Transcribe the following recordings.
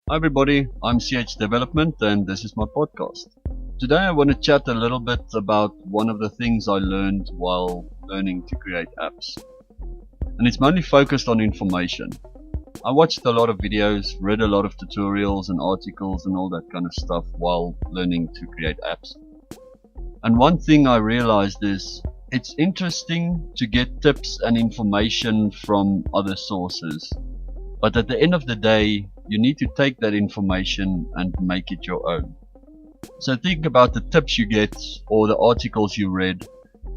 Hi everybody, I'm CH Development and this is my podcast. Today I want to chat a little bit about one of the things I learned while learning to create apps. And it's mainly focused on information. I watched a lot of videos, read a lot of tutorials and articles and all that kind of stuff while learning to create apps. And one thing I realized is it's interesting to get tips and information from other sources. But at the end of the day, you need to take that information and make it your own. So think about the tips you get or the articles you read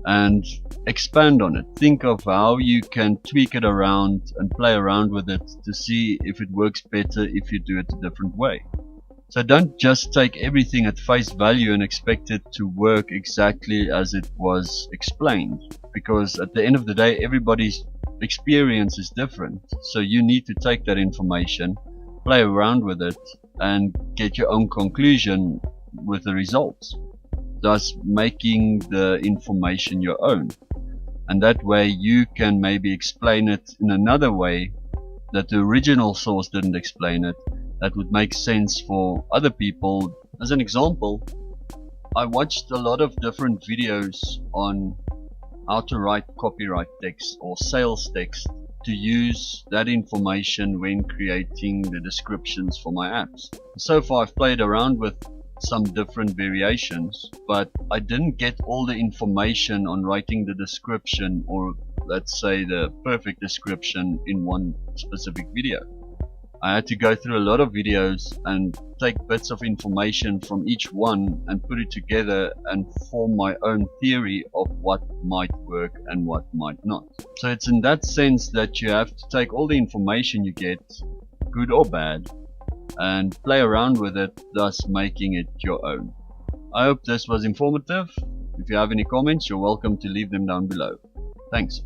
and expand on it. Think of how you can tweak it around and play around with it to see if it works better if you do it a different way. So don't just take everything at face value and expect it to work exactly as it was explained, because at the end of the day everybody's experience is different. So you need to take that information, play around with it and get your own conclusion with the results, thus making the information your own. And that way you can maybe explain it in another way that the original source didn't explain it, that would make sense for other people. As an example, I watched a lot of different videos on how to write copyright text or sales text to use that information when creating the descriptions for my apps. So far I've played around with some different variations, but I didn't get all the information on writing the description, or let's say the perfect description, in one specific video. I had to go through a lot of videos and take bits of information from each one and put it together and form my own theory of what might work and what might not. So it's in that sense that you have to take all the information you get, good or bad, and play around with it, thus making it your own. I hope this was informative. If you have any comments, you're welcome to leave them down below. Thanks.